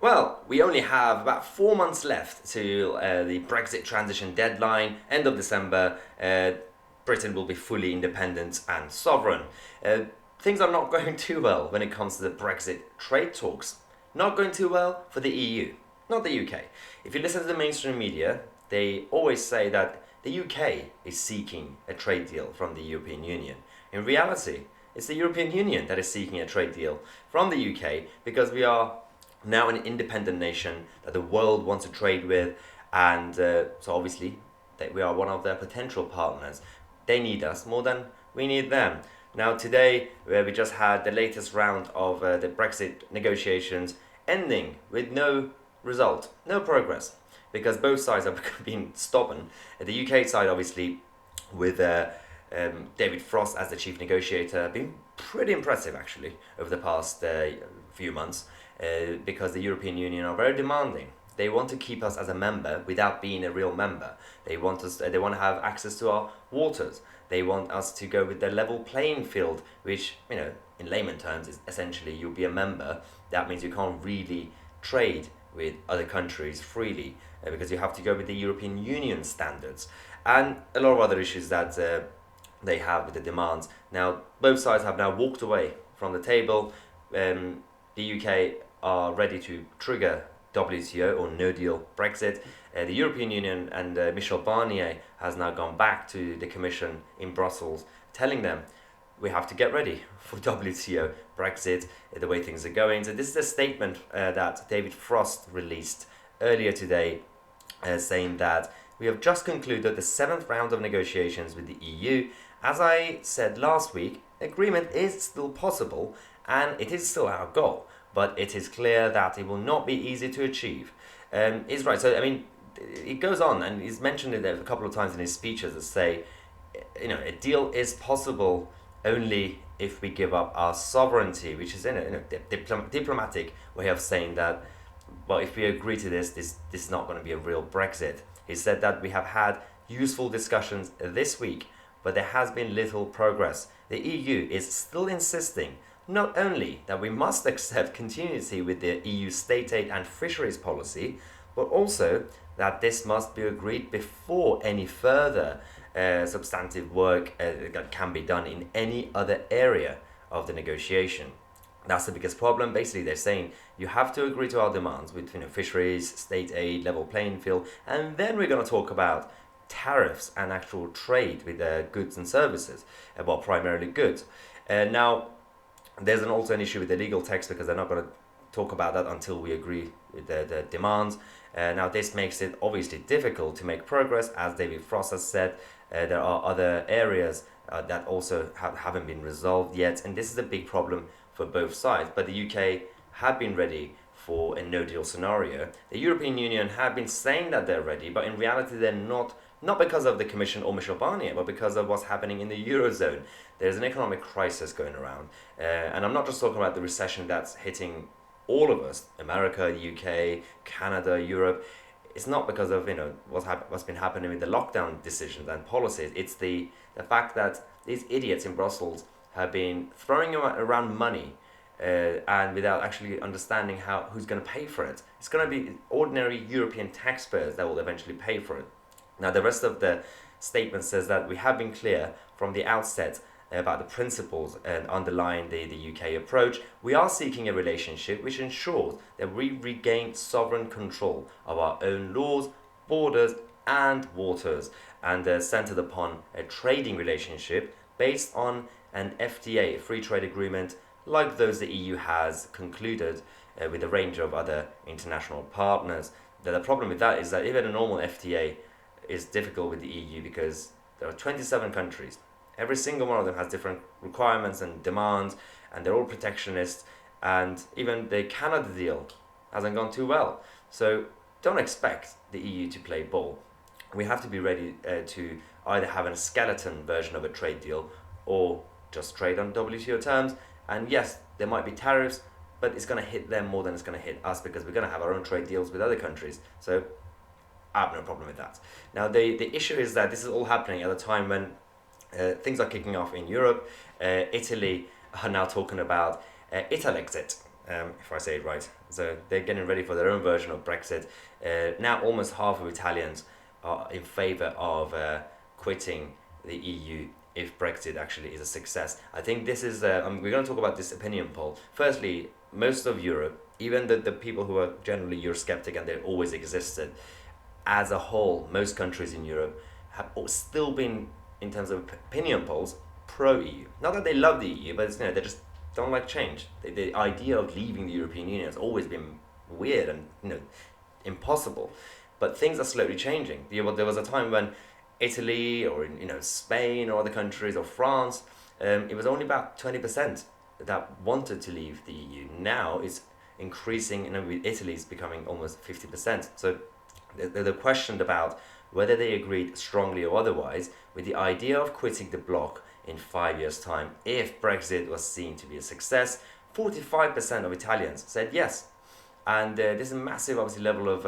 Well, we only have about 4 months left to the Brexit transition deadline. End of December, Britain will be fully independent and sovereign. Uh, Things are not going too well when it comes to the Brexit trade talks. Not going too well for the EU, not the UK. If you listen to the mainstream media, they always say that the UK is seeking a trade deal from the European Union. In reality, it's the European Union that is seeking a trade deal from the UK because we are now an independent nation that the world wants to trade with, and so obviously that we are one of their potential partners. They need us more than we need them. Now today, we just had the latest round of the Brexit negotiations ending with no result, no progress, because both sides have been stubborn. The UK side, obviously, with David Frost as the chief negotiator, been pretty impressive actually over the past few months, because the European Union are very demanding. They want to keep us as a member without being a real member. They want us. They want to have access to our waters. They want us to go with the level playing field, which, in layman terms, is essentially you'll be a member. That means you can't really trade with other countries freely, because you have to go with the European Union standards and a lot of other issues that they have with the demands. Now, both sides have now walked away from the table. The UK are ready to trigger WTO or no deal Brexit. The European Union and Michel Barnier has now gone back to the Commission in Brussels, telling them we have to get ready for WTO Brexit, the way things are going. So this is a statement that David Frost released earlier today, saying that we have just concluded the seventh round of negotiations with the EU. As I said last week, agreement is still possible and it is still our goal, but it is clear that it will not be easy to achieve. He's right. So, I mean, it goes on, and he's mentioned it a couple of times in his speeches that say, a deal is possible only if we give up our sovereignty, which is in a diplomatic way of saying that, well, if we agree to this is not going to be a real Brexit. He said that we have had useful discussions this week, but there has been little progress. The EU is still insisting not only that we must accept continuity with the EU state aid and fisheries policy, but also that this must be agreed before any further substantive work can be done in any other area of the negotiation. That's the biggest problem. Basically, they're saying you have to agree to our demands with fisheries, state aid, level playing field, and then we're going to talk about tariffs and actual trade with goods and services, well, primarily goods. Now, there's also an issue with the legal text because they're not going to talk about that until we agree with the demands. Now, this makes it obviously difficult to make progress. As David Frost has said, there are other areas that also haven't been resolved yet, and this is a big problem for both sides. But the UK have been ready for a no-deal scenario. The European Union have been saying that they're ready, but in reality they're not because of the Commission or Michel Barnier, but because of what's happening in the Eurozone. There's an economic crisis going around. And I'm not just talking about the recession that's hitting all of us, America, the UK, Canada, Europe. It's not because of what's been happening with the lockdown decisions and policies. It's the fact that these idiots in Brussels have been throwing around money and without actually understanding who's going to pay for it. It's going to be ordinary European taxpayers that will eventually pay for it. Now, the rest of the statement says that we have been clear from the outset about the principles underlying the UK approach. We are seeking a relationship which ensures that we regain sovereign control of our own laws, borders, and waters, and centered upon a trading relationship based on an FTA, a free trade agreement, like those the EU has concluded with a range of other international partners. The problem with that is that even a normal FTA is difficult with the EU because there are 27 countries. Every single one of them has different requirements and demands, and they're all protectionist, and even the Canada deal hasn't gone too well. So don't expect the EU to play ball. We have to be ready to either have a skeleton version of a trade deal or just trade on WTO terms. And yes, there might be tariffs, but it's going to hit them more than it's going to hit us because we're going to have our own trade deals with other countries. So I have no problem with that. Now, the issue is that this is all happening at a time when things are kicking off in Europe. Italy are now talking about Italexit. if I say it right. So they're getting ready for their own version of Brexit. Now almost half of Italians are in favour of quitting the EU if Brexit actually is a success. I think this is, we're going to talk about this opinion poll. Firstly, most of Europe, even the people who are generally Eurosceptic and they've always existed, as a whole, most countries in Europe have still been, in terms of opinion polls, pro-EU. Not that they love the EU, but it's, they just don't like change. The idea of leaving the European Union has always been weird and impossible. But things are slowly changing. There was a time when Italy or Spain or other countries or France, it was only about 20% that wanted to leave the EU. Now it's increasing, with Italy is becoming almost 50%. So they're questioned about whether they agreed strongly or otherwise with the idea of quitting the bloc in 5 years' time if Brexit was seen to be a success. 45% of Italians said yes. And there's a massive, obviously, level of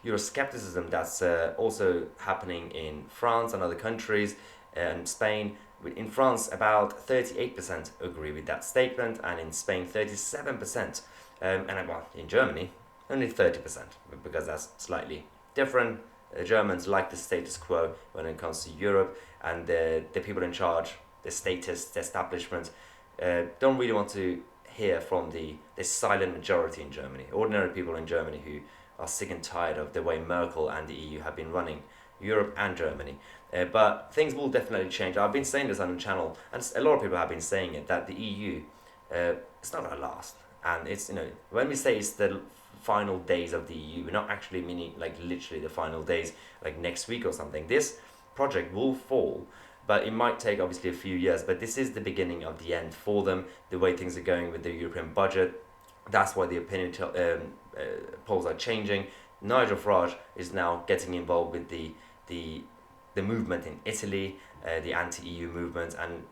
Euroscepticism that's also happening in France and other countries, and Spain. In France, about 38% agree with that statement, and in Spain, 37%. And in Germany, only 30%, because that's slightly different. The Germans like the status quo when it comes to Europe, and the people in charge, the statists, the establishment, don't really want to hear from the silent majority in Germany, ordinary people in Germany who are sick and tired of the way Merkel and the EU have been running Europe and Germany. But things will definitely change. I've been saying this on the channel, and a lot of people have been saying it, that the EU, it's not going to last. And it's, when we say it's the final days of the EU, we're not actually meaning like literally the final days, like next week or something. This project will fall, but it might take obviously a few years. But this is the beginning of the end for them, the way things are going with the European budget. That's why the opinion polls are changing. Nigel Farage is now getting involved with the movement in Italy, the anti-EU movement, and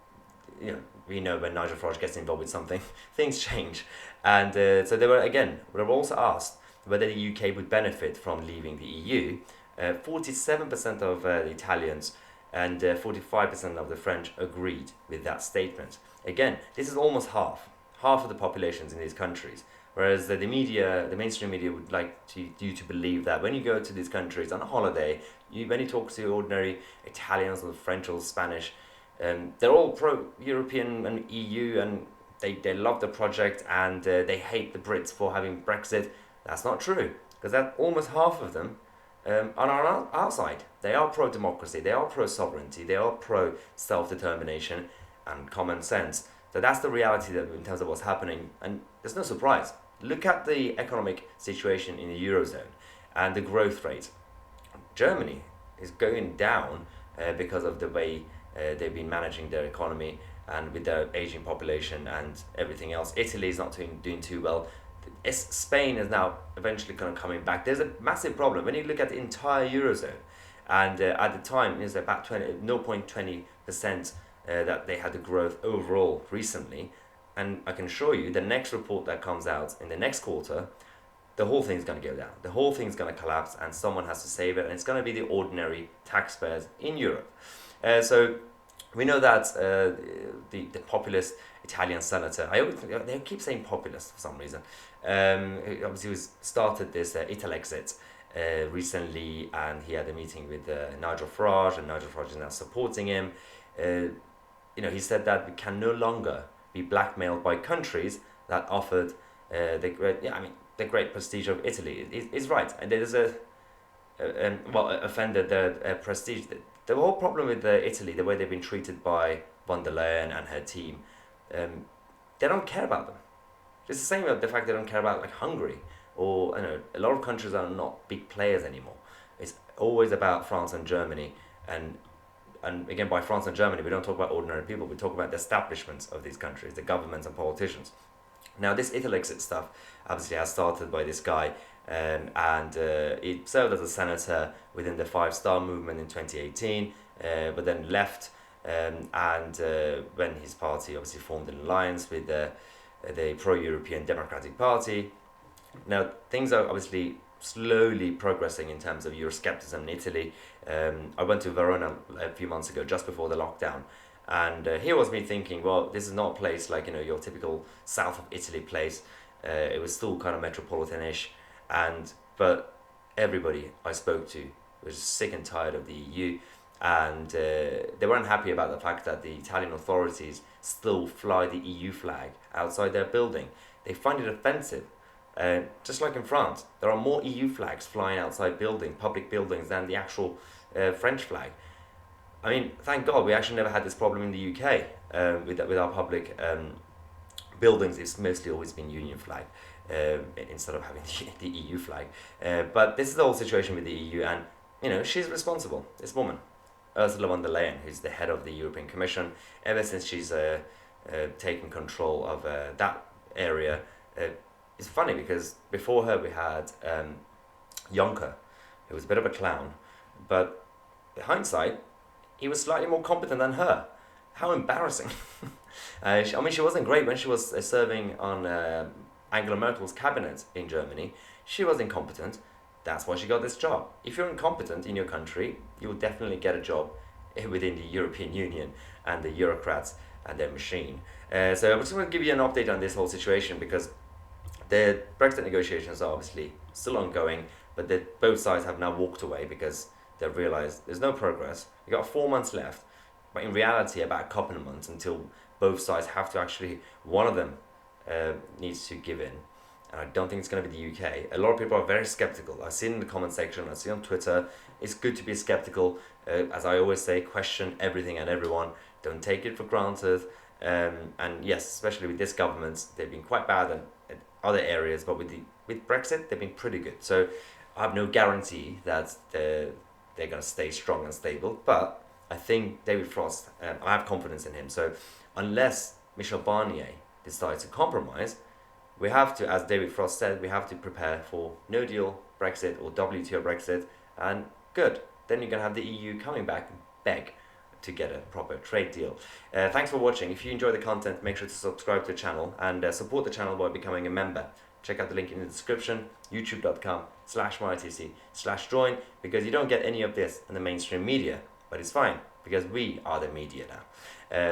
we know when Nigel Farage gets involved with something, things change. And so they were also asked whether the UK would benefit from leaving the EU. 47% of the Italians and 45% of the French agreed with that statement. Again, this is almost half of the populations in these countries. Whereas the media, the mainstream media, would like you to believe that when you go to these countries on a holiday, when you talk to ordinary Italians or French or Spanish, they're all pro-European and EU, and they love the project, and they hate the Brits for having Brexit. That's not true, because that almost half of them are on our side. They are pro-democracy, they are pro-sovereignty, they are pro-self-determination and common sense. So that's the reality that in terms of what's happening, and there's no surprise. Look at the economic situation in the Eurozone and the growth rate. Germany is going down because of the way they've been managing their economy and with their aging population and everything else. Italy is not doing too well. Spain is now eventually kind of coming back. There's a massive problem when you look at the entire Eurozone, and at the time it was about 0.20% that they had the growth overall recently. And I can assure you, the next report that comes out in the next quarter, the whole thing's going to go down. The whole thing's going to collapse, and someone has to save it, and it's going to be the ordinary taxpayers in Europe. So we know that the populist Italian senator, they keep saying populist for some reason, obviously started this Italexit recently, and he had a meeting with Nigel Farage, and Nigel Farage is now supporting him. He said that we can no longer be blackmailed by countries that offered the great prestige of Italy. Is right, and there's offended the prestige. The whole problem with Italy, the way they've been treated by von der Leyen and her team, they don't care about them. It's the same with the fact they don't care about like Hungary, or a lot of countries are not big players anymore. It's always about France and Germany, and again, by France and Germany, we don't talk about ordinary people, we talk about the establishments of these countries, the governments and politicians. Now, this Italexit stuff obviously has started by this guy, and he served as a senator within the Five Star Movement in 2018, but then left, when his party obviously formed an alliance with the pro-European Democratic Party. Now, things are obviously slowly progressing in terms of Euroscepticism in Italy. I went to Verona a few months ago, just before the lockdown, and here was me thinking, well, this is not a place like your typical south of Italy place. It was still kind of metropolitan-ish, but everybody I spoke to was sick and tired of the EU, and they weren't happy about the fact that the Italian authorities still fly the EU flag outside their building. They find it offensive. Just like in France, there are more EU flags flying outside public buildings, than the actual French flag. I mean, thank God we actually never had this problem in the UK with our public buildings. It's mostly always been Union flag instead of having the EU flag. But this is the whole situation with the EU, and she's responsible. This woman, Ursula von der Leyen, who's the head of the European Commission, ever since she's taken control of that area. It's funny because before her we had Juncker, who was a bit of a clown, but in hindsight, he was slightly more competent than her. How embarrassing. She wasn't great when she was serving on Angela Merkel's cabinet in Germany. She was incompetent. That's why she got this job. If you're incompetent in your country, you will definitely get a job within the European Union and the bureaucrats and their machine. So I just want to give you an update on this whole situation, because the Brexit negotiations are obviously still ongoing, but both sides have now walked away because they've realised there's no progress. You've got 4 months left, but in reality about a couple of months until both sides have to actually, one of them needs to give in. And I don't think it's going to be the UK. A lot of people are very skeptical. I see it in the comment section, I see it on Twitter. It's good to be skeptical. As I always say, question everything and everyone. Don't take it for granted. And yes, especially with this government, they've been quite bad at other areas, but with Brexit, they've been pretty good. So I have no guarantee that they're going to stay strong and stable. But I think David Frost, I have confidence in him. So unless Michel Barnier decides to compromise, we have to, as David Frost said, we have to prepare for no deal Brexit or WTO Brexit, and good. Then you're going to have the EU coming back and beg to get a proper trade deal. Thanks for watching. If you enjoy the content, make sure to subscribe to the channel and support the channel by becoming a member. Check out the link in the description, youtube.com/mytc/join, because you don't get any of this in the mainstream media, but it's fine because we are the media now.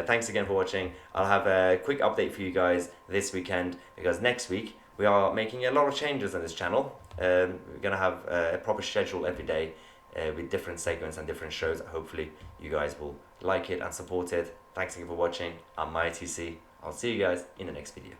Thanks again for watching. I'll have a quick update for you guys this weekend, because next week we are making a lot of changes on this channel. We're going to have a proper schedule every day with different segments and different shows. Hopefully you guys will like it and support it. Thanks again for watching. I'm MyTC. I'll see you guys in the next video.